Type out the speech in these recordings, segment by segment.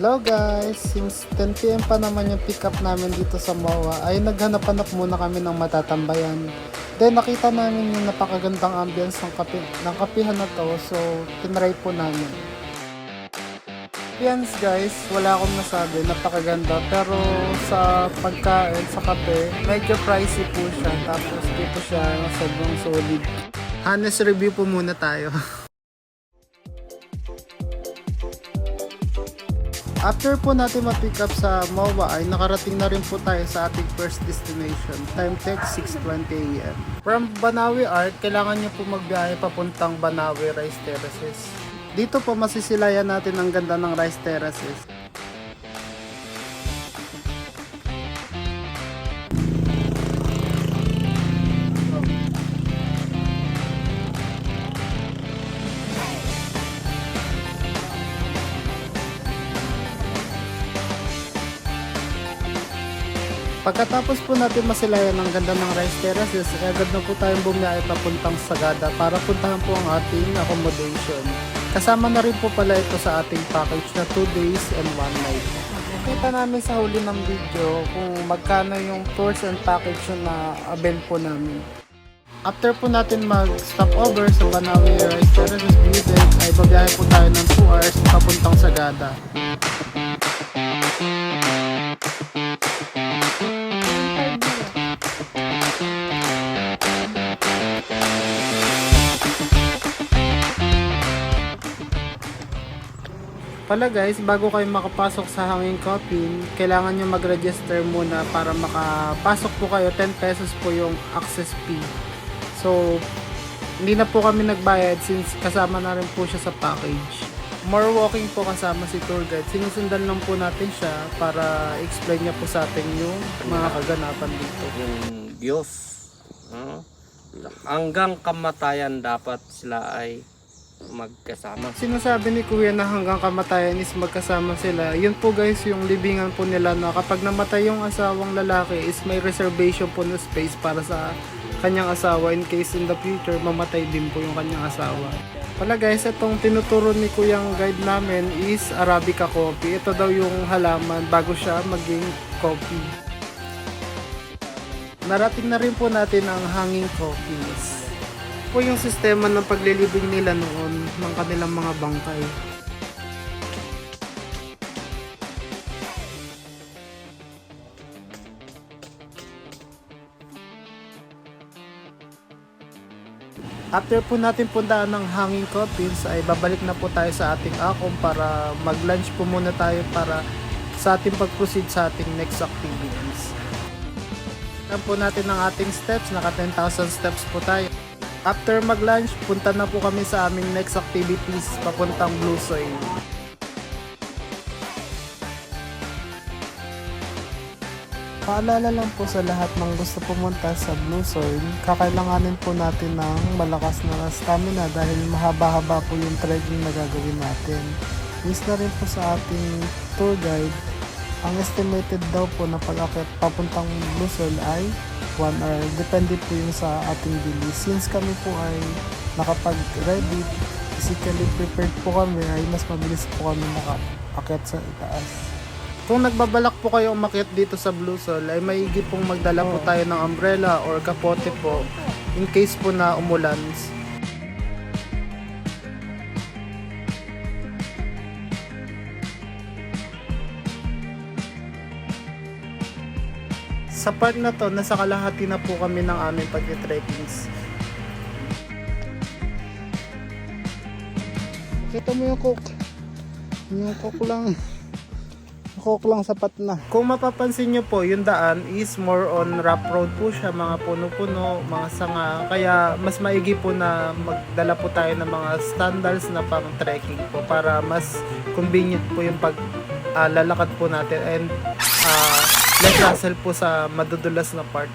Hello guys! Since 10 PM pa naman yung pick up namin dito sa MOA ay naghanap-hanap muna kami ng matatambayan. Then nakita namin yung napakagandang ambience ng kapihan na to, so tinry po namin. Ambience guys, wala akong masabi, napakaganda, pero sa pagkain, sa kape, medyo pricey po siya, tapos dito siya sobrang solid. Honest review po muna tayo. After po natin ma-pick up sa MOA ay nakarating na rin po tayo sa ating first destination. Time check 6:20 AM. From Banawe Art, kailangan nyo po magbiyahe papuntang Banawe Rice Terraces. Dito po masisilayan natin ang ganda ng Rice Terraces. Pagkatapos po natin masilayan ang ganda ng Rice Terraces, agad na po tayong bumiyahe papuntang Sagada para puntahan po ang ating accommodation. Kasama na rin po pala ito sa ating package na 2 days and 1 night. Kita namin sa huli ng video kung magkano yung tours and package na avail po namin. After po natin mag-stop over sa Banawe Rice Terraces View Deck ay babiyahe po tayo ng 2 hours papuntang Sagada. Pala guys, bago kayo makapasok sa Hanging Coffin, kailangan nyo mag-register muna para makapasok po kayo. 10 pesos po yung access fee. So, hindi na po kami nagbayad since kasama na rin po siya sa package. More walking po kasama si tour guide. Sinusundan lang po natin siya para explain niya po sa atin yung mga kaganapan dito. Yung Diyos, hanggang kamatayan dapat sila ay magkasama. Sinasabi ni Kuya na hanggang kamatayan is magkasama sila. Yun po guys yung libingan po nila na kapag namatay yung asawang lalaki is may reservation po na space para sa kanyang asawa in case in the future mamatay din po yung kanyang asawa. Pala guys, itong tinuturo ni Kuyang guide namin is Arabica coffee. Ito daw yung halaman bago siya maging coffee. Narating na rin po natin ang Hanging Coffins. Po yung sistema ng paglilibing nila noon ng kanilang mga bangkay. After po natin puntaan ng Hanging Coffins ay babalik na po tayo sa ating akom para mag-lunch po muna tayo para sa ating pag-proceed sa ating next activities. Alam po natin ang ating steps, naka 10,000 steps po tayo. After mag-lunch, punta na po kami sa aming next activities papuntang Blue Soil. Paalala lang po sa lahat ng gusto pumunta sa Blue Soil, kakailanganin po natin ng malakas na stamina dahil mahaba-haba po yung trekking na gagawin natin. Based na rin po sa ating tour guide, ang estimated daw po na pag-akit papuntang Blue Soil ay 1 hour. Depende po yung sa ating bilis. Since kami po ay nakapag-ready, physically prepared po kami, ay mas mabilis po kami nakaakyat sa itaas. Kung nagbabalak po kayo umakyat dito sa Blue Soil, ay maigi pong magdala po tayo ng umbrella or kapote po in case po na umulan. Sa part na to, nasa kalahati na po kami ng aming pag-trekkings. Kita mo yung coke. Yung coke lang. Yung coke lang sapat na. Kung mapapansin nyo po, yung daan is more on rough road po siya. Mga puno-puno, mga sanga. Kaya mas maigi po na magdala po tayo ng mga standards na pang trekking po para mas convenient po yung lalakad po natin and less hassle po sa madudulas na part.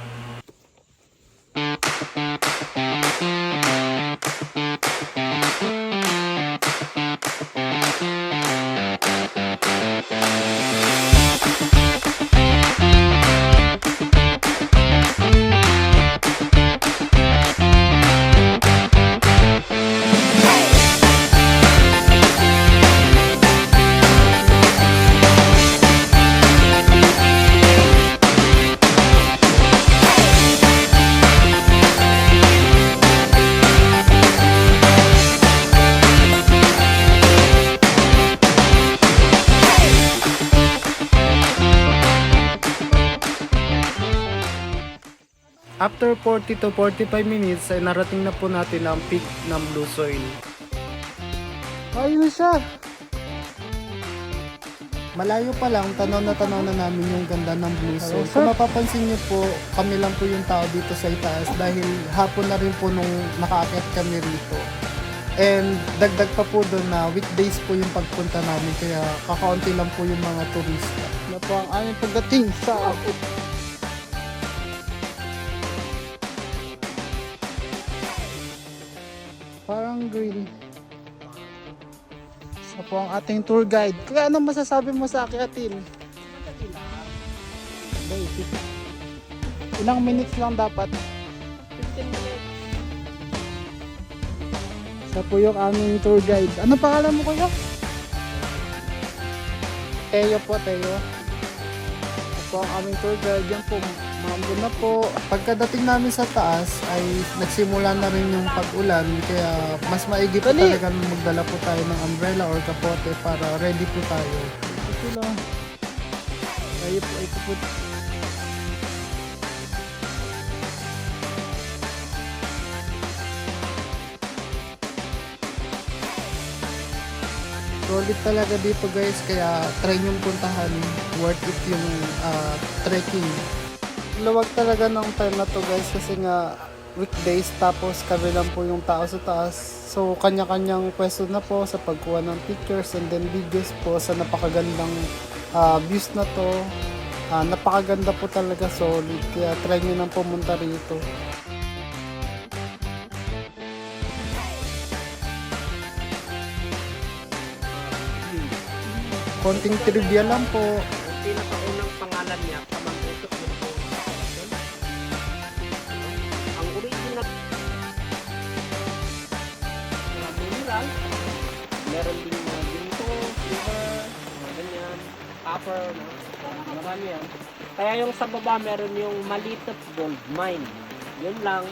After 40 to 45 minutes ay narating na po natin ang peak ng blue soil. Ayun siya! Malayo pa lang, tanaw na namin yung ganda ng blue soil. Kung mapapansin niyo po, kami lang po yung tao dito sa itaas dahil hapon na rin po nung nakaakyat kami rito. And dagdag pa po doon na weekdays po yung pagpunta namin kaya kakaunti lang po yung mga turista. Na po ang aming pagdating sa parang green. Isa po ang ating tour guide. Kaya anong masasabi mo sa akyatin? Ilang minutes lang dapat? 15 minutes. Isa po yung aming tour guide. Ano pangalan mo kuya? Teo po, Teo. Isa po ang aming tour guide. Yan po, mambo na po. Pagkadating namin sa taas ay nagsimula na rin yung pag-ulan. Kaya mas maigi po talaga na magdala po tayo ng umbrella or kapote para ready po tayo. Ito lang. Tayo po ay po. Solid talaga dito guys, kaya try nyong puntahan. Worth it yung trekking. Luwag talaga ng time na to guys kasi nga weekdays tapos kami lang po yung tao sa taas. So kanya-kanyang pwesto na po sa pagkuha ng pictures and then videos po sa napakagandang views na to. Napakaganda po talaga, solid. Kaya try nyo nang pumunta rito. Konting trivia lang po. Ang pinakaunang pangalan niya, Kamangutok yun po. Ang original na mineral, meron din mga ginto, silver, mga ganyan, copper, marami yan. Kaya yung sa baba meron yung Malitot Gold Mine. Yun lang,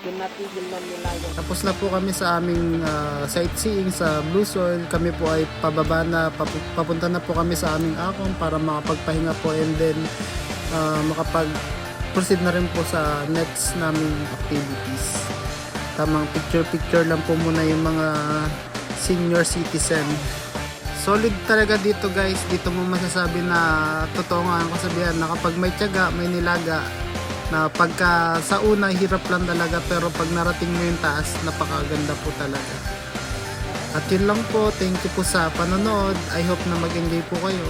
yun natigil na nila yung Tapos na po kami sa aming sightseeing sa Blue Soil. Kami po ay pababa na, papunta na po kami sa aming akong para makapagpahinga po and then makapag-proceed na rin po sa next naming activities. Tamang picture-picture lang po muna yung mga senior citizen. Solid talaga dito guys. Dito mo masasabi na totoo nga ang kasabihan na kapag may tiyaga, may nilaga. Na pagka sa una hirap lang talaga pero pag narating mo yung taas napakaganda po talaga. At yun lang po, thank you po sa panonood. I hope na mag-enjoy po kayo.